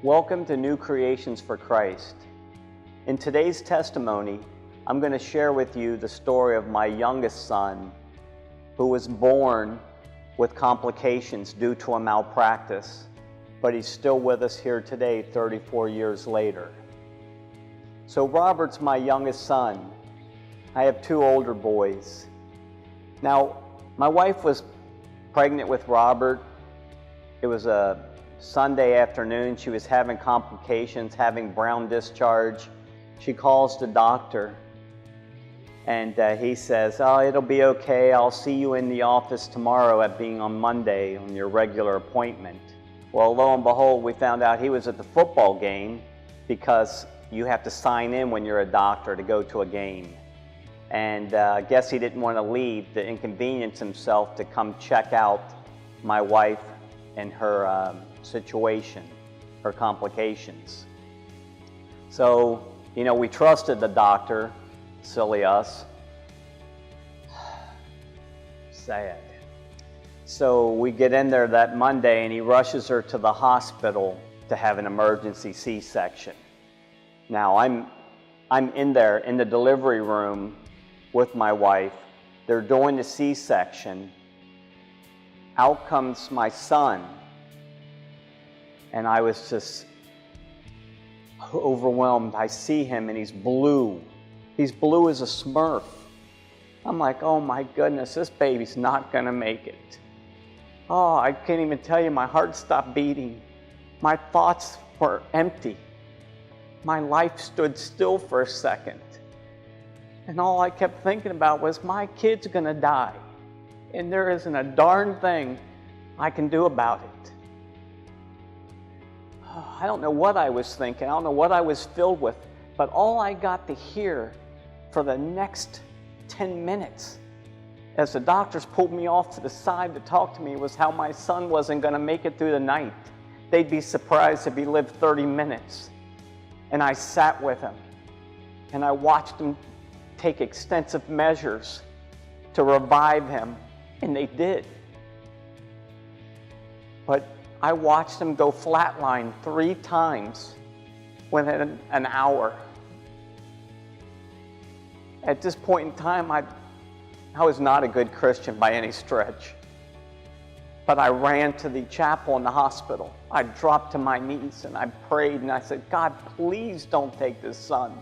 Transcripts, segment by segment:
Welcome to New Creations for Christ. In today's testimony, I'm going to share with you the story of my youngest son who was born with complications due to a malpractice, but he's still with us here today 34 years later. So Robert's my youngest son. I have two older boys. Now, my wife was pregnant with Robert. It was a Sunday afternoon. She was having complications, having brown discharge. She calls the doctor and he says, "Oh, it'll be okay. I'll see you in the office tomorrow at being on Monday on your regular appointment." Well, lo and behold, we found out he was at the football game because you have to sign in when you're a doctor to go to a game. And I guess he didn't want to leave to inconvenience himself to come check out my wife and her situation, her complications. So, we trusted the doctor, silly us. Sad. So we get in there that Monday and he rushes her to the hospital to have an emergency C-section. Now I'm in there in the delivery room with my wife. They're doing the C-section. Out comes my son. And I was just overwhelmed. I see him and he's blue. He's blue as a Smurf. I'm like, oh my goodness, this baby's not gonna make it. Oh, I can't even tell you, my heart stopped beating. My thoughts were empty. My life stood still for a second. And all I kept thinking about was, my kid's gonna die. And there isn't a darn thing I can do about it. Oh, I don't know what I was thinking. I don't know what I was filled with. But all I got to hear for the next 10 minutes as the doctors pulled me off to the side to talk to me was how my son wasn't going to make it through the night. They'd be surprised if he lived 30 minutes. And I sat with him and I watched him take extensive measures to revive him, and they did. But I watched him go flatline 3 times within an hour. At this point in time, I was not a good Christian by any stretch. But I ran to the chapel in the hospital. I dropped to my knees and I prayed and I said, "God, please don't take this son.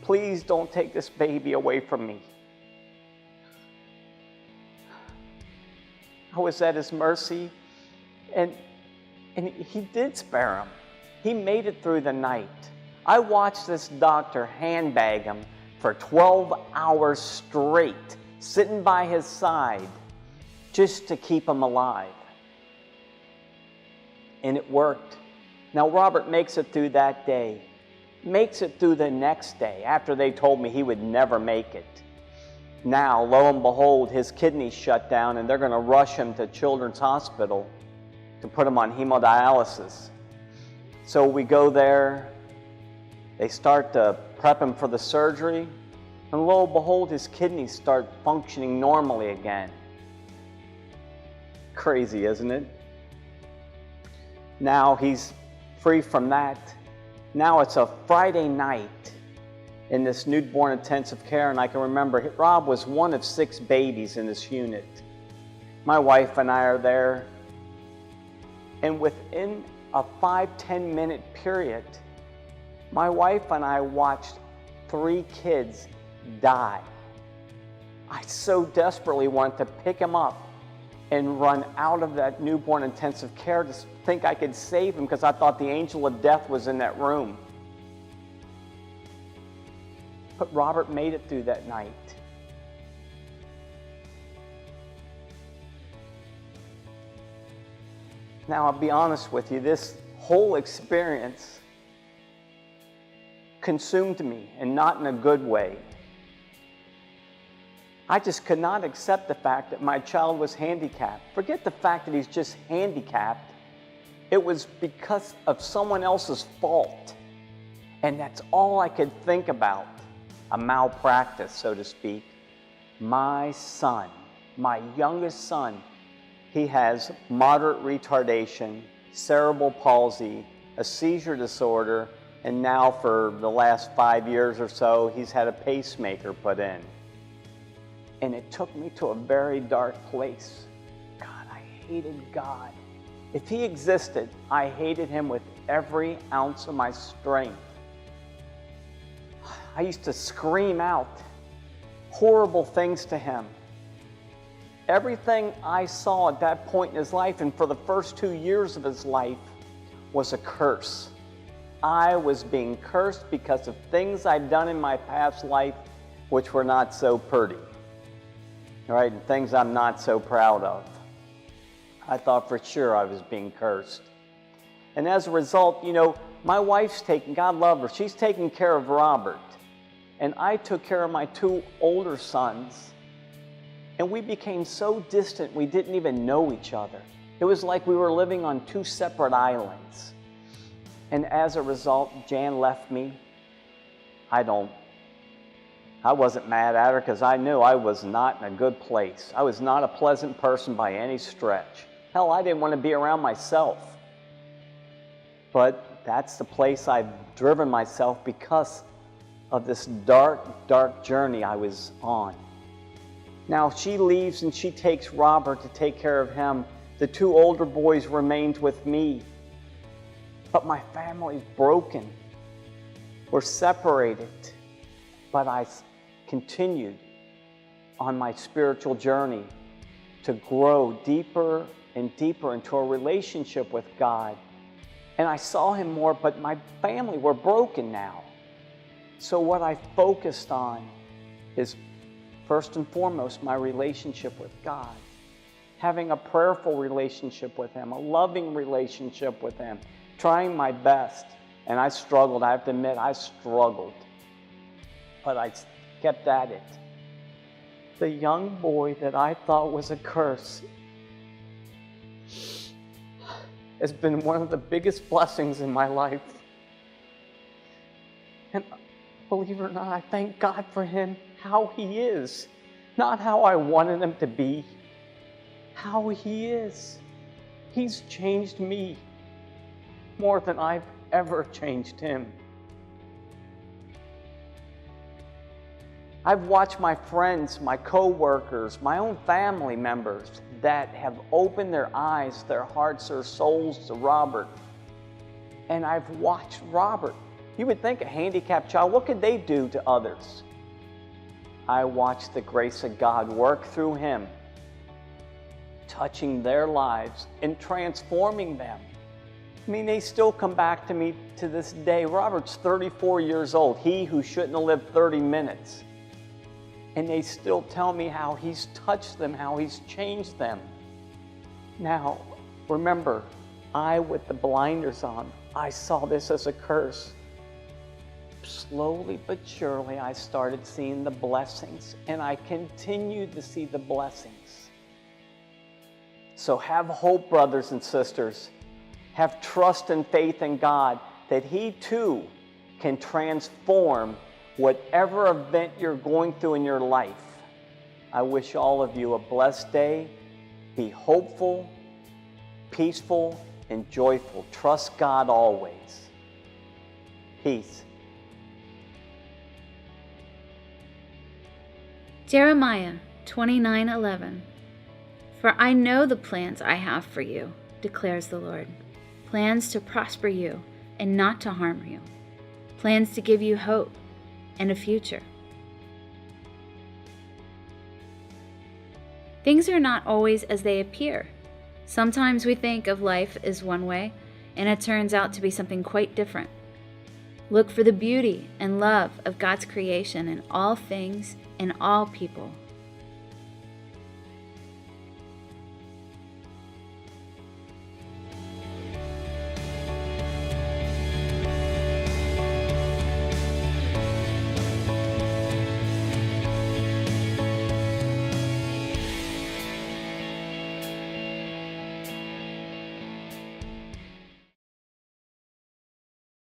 Please don't take this baby away from me." I was at His mercy, and He did spare him. He made it through the night. I watched this doctor handbag him for 12 hours straight, sitting by his side, just to keep him alive. And it worked. Now Robert makes it through that day, makes it through the next day, after they told me he would never make it. Now, lo and behold, his kidneys shut down and they're going to rush him to Children's Hospital to put him on hemodialysis. So we go there, they start to prep him for the surgery, and lo and behold, his kidneys start functioning normally again. Crazy, isn't it? Now he's free from that. Now it's a Friday night in this newborn intensive care, and I can remember Rob was one of 6 babies in this unit. My wife and I are there, and within a 5-10 minute period, my wife and I watched 3 kids die. I so desperately wanted to pick him up and run out of that newborn intensive care to think I could save him, because I thought the angel of death was in that room. But Robert made it through that night. Now, I'll be honest with you, this whole experience consumed me, and not in a good way. I just could not accept the fact that my child was handicapped. Forget the fact that he's just handicapped. It was because of someone else's fault. And that's all I could think about. A malpractice, so to speak. My son, my youngest son, he has moderate retardation, cerebral palsy, a seizure disorder, and now for the last 5 years or so, he's had a pacemaker put in. And it took me to a very dark place. God, I hated God. If he existed, I hated him with every ounce of my strength. I used to scream out horrible things to him. Everything I saw at that point in his life, and for the first 2 years of his life, was a curse. I was being cursed because of things I'd done in my past life which were not so pretty. Right? And things I'm not so proud of. I thought for sure I was being cursed. And as a result, my wife's God love her, she's taking care of Robert. And I took care of my 2 older sons. And we became so distant we didn't even know each other. It was like we were living on 2 separate islands. And as a result, Jan left me. I wasn't mad at her because I knew I was not in a good place. I was not a pleasant person by any stretch. Hell, I didn't want to be around myself. But that's the place I've driven myself because of this dark, dark journey I was on. Now she leaves and she takes Robert to take care of him. The 2 older boys remained with me. But my family's broken. We're separated. But I continued on my spiritual journey to grow deeper and deeper into a relationship with God. And I saw him more, but my family were broken now. So what I focused on is first and foremost my relationship with God. Having a prayerful relationship with him, a loving relationship with him, trying my best. And I struggled, I have to admit, I struggled. But I kept at it. The young boy that I thought was a curse has been one of the biggest blessings in my life. And believe it or not, I thank God for him, how he is. Not how I wanted him to be, how he is. He's changed me more than I've ever changed him. I've watched my friends, my co-workers, my own family members that have opened their eyes, their hearts, their souls to Robert. And I've watched Robert. You would think a handicapped child, what could they do to others? I watched the grace of God work through him, touching their lives and transforming them. I mean, they still come back to me to this day. Robert's 34 years old, he who shouldn't have lived 30 minutes. And they still tell me how he's touched them, how he's changed them. Now, remember, I with the blinders on, I saw this as a curse. Slowly but surely, I started seeing the blessings, and I continued to see the blessings. So have hope, brothers and sisters. Have trust and faith in God that he too can transform whatever event you're going through in your life. I wish all of you a blessed day. Be hopeful, peaceful, and joyful. Trust God always. Peace. Jeremiah 29:11. For I know the plans I have for you, declares the Lord. Plans to prosper you and not to harm you. Plans to give you hope and a future. Things are not always as they appear. Sometimes we think of life as one way, and it turns out to be something quite different. Look for the beauty and love of God's creation in all things and all people.